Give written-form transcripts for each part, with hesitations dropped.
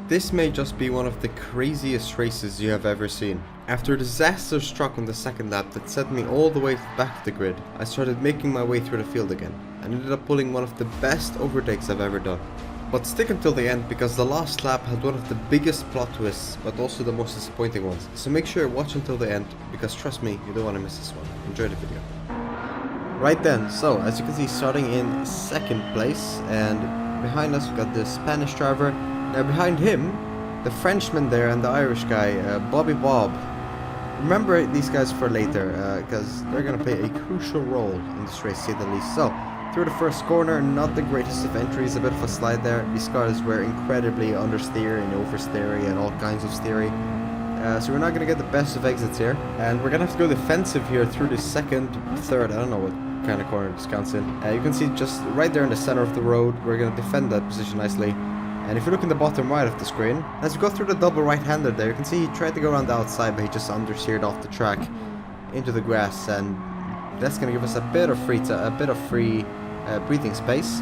This may just be one of the craziest races you have ever seen. After a disaster struck on the second lap that sent me all the way back to the grid, I started making my way through the field again, and ended up pulling one of the best overtakes I've ever done. But stick until the end because the last lap had one of the biggest plot twists, but also the most disappointing ones. So make sure you watch until the end, because trust me, you don't want to miss this one. Enjoy the video. Right then, so as you can see, starting in second place, and behind us we got the Spanish driver. Now behind him, the Frenchman there and the Irish guy, Bobby Bob. Remember these guys for later, because they're going to play a crucial role in this race, to say the least. So, through the first corner, not the greatest of entries, a bit of a slide there. These cars were incredibly understeer and oversteery and all kinds of steery. So we're not going to get the best of exits here. And we're going to have to go defensive here through the second, third, I don't know what kind of corner this counts in. You can see just right there in the center of the road, we're going to defend that position nicely. And if you look in the bottom right of the screen, as we go through the double right-hander there, you can see he tried to go around the outside, but he just understeered off the track into the grass, and that's going to give us a bit of free breathing space.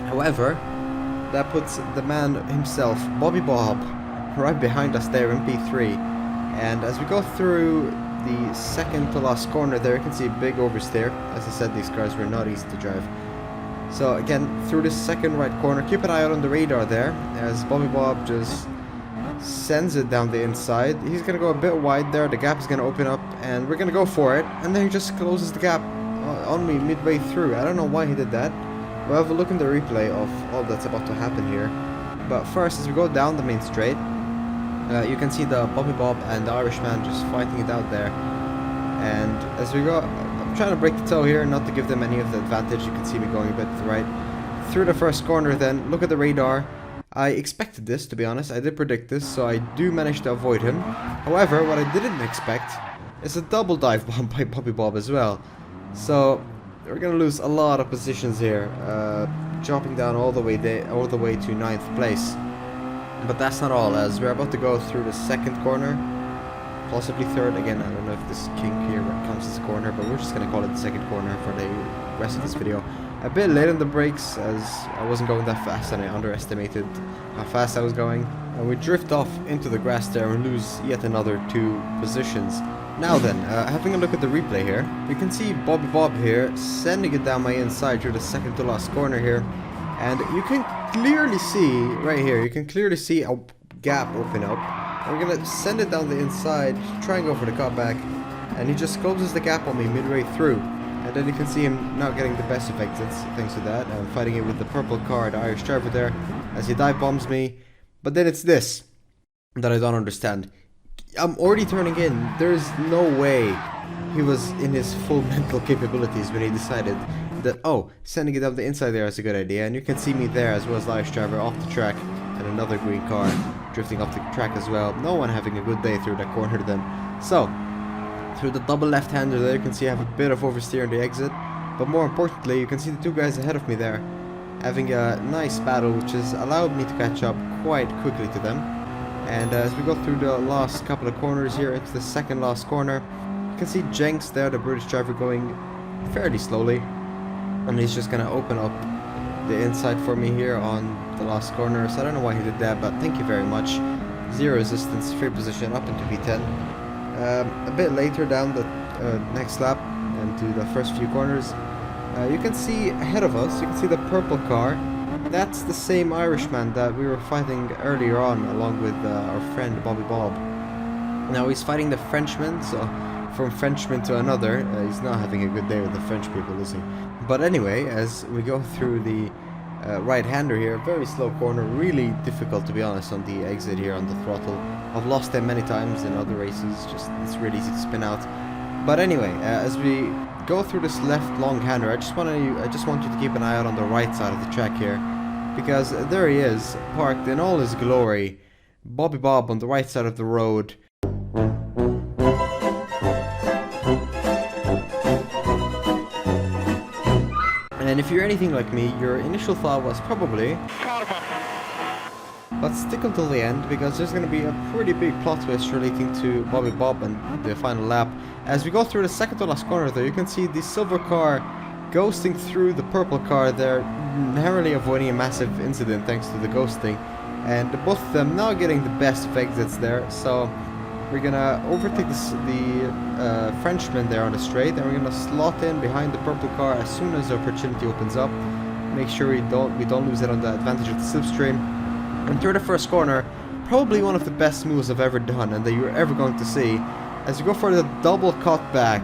However, that puts the man himself, Bobby Bob, right behind us there in P3. And as we go through the second to last corner there, you can see a big oversteer. As I said, these cars were not easy to drive. So again, through this second right corner, keep an eye out on the radar there, as Bobby Bob just sends it down the inside. He's going to go a bit wide there, the gap is going to open up, and we're going to go for it, and then he just closes the gap on me midway through. I don't know why he did that. We'll have a look in the replay of all that's about to happen here. But first, as we go down the main straight, you can see the Bobby Bob and the Irishman just fighting it out there. And as we go, I'm trying to break the toe here, not to give them any of the advantage. You can see me going a bit to the right. Through the first corner then, look at the radar. I expected this, to be honest. I did predict this, so I do manage to avoid him. However, what I didn't expect is a double dive bomb by Bobby Bob as well. So we're gonna lose a lot of positions here, dropping down all the way to 9th place. But that's not all, as we're about to go through the second corner, possibly third. Again, I don't know if this kink here counts as a corner, but we're just gonna call it the second corner for the rest of this video. A bit late on the brakes, as I wasn't going that fast and I underestimated how fast I was going. And we drift off into the grass there and lose yet another 2 positions. Now then, having a look at the replay here, we can see Bobby Bob here sending it down my inside through the second to last corner here. And you can clearly see, right here, you can clearly see a gap open up. And we're going to send it down the inside, try and go for the cutback. And he just closes the gap on me midway through. And then you can see him not getting the best of exits thanks to that. I'm fighting it with the purple car, the Irish driver there, as he dive bombs me. But then it's this that I don't understand. I'm already turning in. There's no way he was in his full mental capabilities when he decided that, oh, sending it up the inside there is a good idea. And you can see me there as well as the Irish driver off the track, and another green car drifting off the track as well. No one having a good day through that corner then. So, through the double left-hander there, you can see I have a bit of oversteer in the exit. But more importantly, you can see the 2 guys ahead of me there having a nice battle, which has allowed me to catch up quite quickly to them. And as we go through the last couple of corners here into the second last corner, you can see Jenks there, the British driver, going fairly slowly. And he's just going to open up the inside for me here on the last corner. So I don't know why he did that, but thank you very much. 0 resistance, free position up into P10. A bit later down the next lap and to the first few corners, you can see ahead of us, you can see the purple car. That's the same Irishman that we were fighting earlier on, along with our friend Bobby Bob. Now he's fighting the Frenchman, so from Frenchman to another, he's not having a good day with the French people, is he? But anyway, as we go through the right-hander here, very slow corner, really difficult to be honest on the exit here on the throttle. I've lost them many times in other races, just it's really easy to spin out. But anyway, as we go through this left long-hander, I just want you to keep an eye out on the right side of the track here, because there he is, parked in all his glory, Bobby Bob on the right side of the road. And if you're anything like me, your initial thought was probably, but stick until the end, because there's going to be a pretty big plot twist relating to Bobby Bob and the final lap. As we go through the second to last corner there, you can see the silver car ghosting through the purple car there, narrowly avoiding a massive incident thanks to the ghosting. And both of them now getting the best of exits there. So we're gonna overtake the Frenchman there on the straight, and we're gonna slot in behind the purple car as soon as the opportunity opens up. Make sure we don't lose it on the advantage of the slipstream. And through the first corner, probably one of the best moves I've ever done and that you're ever going to see, as you go for the double cutback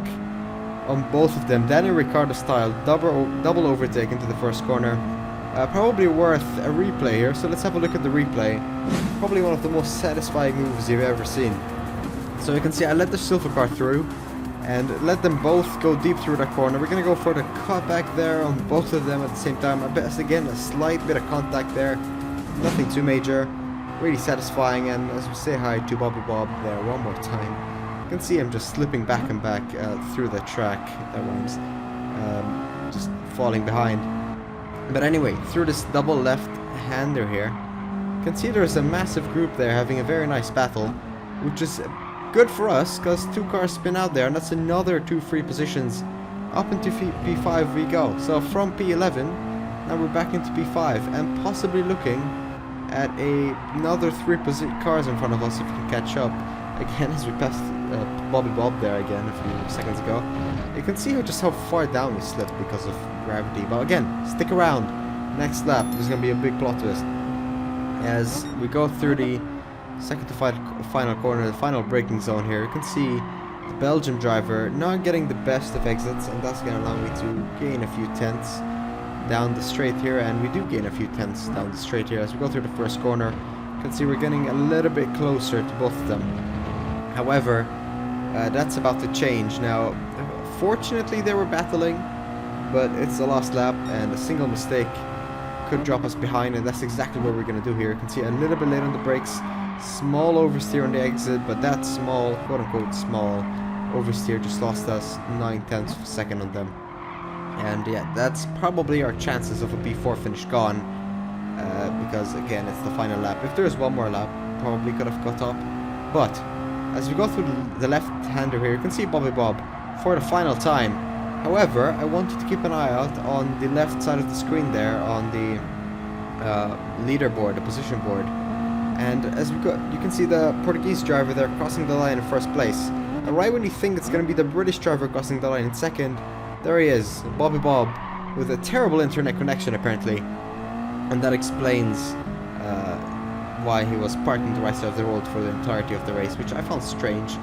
on both of them, Daniel Ricciardo style, double overtake into the first corner. Probably worth a replay here, so let's have a look at the replay. Probably one of the most satisfying moves you've ever seen. So you can see I let the silver car through and let them both go deep through that corner. We're going to go for the cutback there on both of them at the same time. Again, a slight bit of contact there, nothing too major, really satisfying. And as we say hi to Bobby Bob there one more time, you can see him just slipping back and back through the track. That one's just falling behind. But anyway, through this double left-hander here, you can see there's a massive group there having a very nice battle, which is good for us because 2 cars spin out there, and that's another 2 free positions. Up into P5 we go. So from P11, now we're back into P5 and possibly looking at another 3 cars in front of us if we can catch up. Again, as we passed Bobby Bob there again a few seconds ago, you can see just how far down we slipped because of gravity. But again, stick around. Next lap, there's going to be a big plot twist. As we go through the second to final corner, the final braking zone here, you can see the Belgian driver not getting the best of exits, and that's going to allow me to gain a few tenths down the straight here, and we do gain a few tenths down the straight here. As we go through the first corner, you can see we're getting a little bit closer to both of them. However, that's about to change now. Fortunately, they were battling, but it's the last lap, and a single mistake could drop us behind, and that's exactly what we're going to do here. You can see a little bit late on the brakes, small oversteer on the exit, but that small, quote-unquote small oversteer just lost us 9/10 of a second on them. And yeah, that's probably our chances of a P4 finish gone, because again, it's the final lap. If there's one more lap, probably could have got up. But as we go through the left-hander here, you can see Bobby Bob for the final time. However, I want you to keep an eye out on the left side of the screen there on the leaderboard, the position board. And as we go, you can see the Portuguese driver there crossing the line in first place. And right when you think it's going to be the British driver crossing the line in second, there he is, Bobby Bob, with a terrible internet connection apparently. And that explains why he was parked on the right side of the road for the entirety of the race, which I found strange.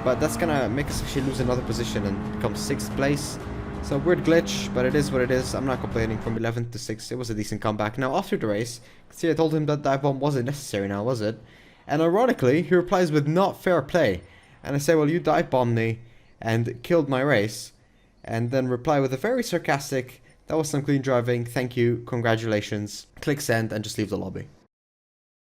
But that's gonna make us actually lose another position and become 6th place. So weird glitch, but it is what it is. I'm not complaining. From 11th to 6th, it was a decent comeback. Now after the race, see, I told him that dive bomb wasn't necessary now, was it? And ironically, he replies with not fair play. And I say, well, you dive bombed me and killed my race. And then reply with a very sarcastic, that was some clean driving, thank you, congratulations, click send, and just leave the lobby.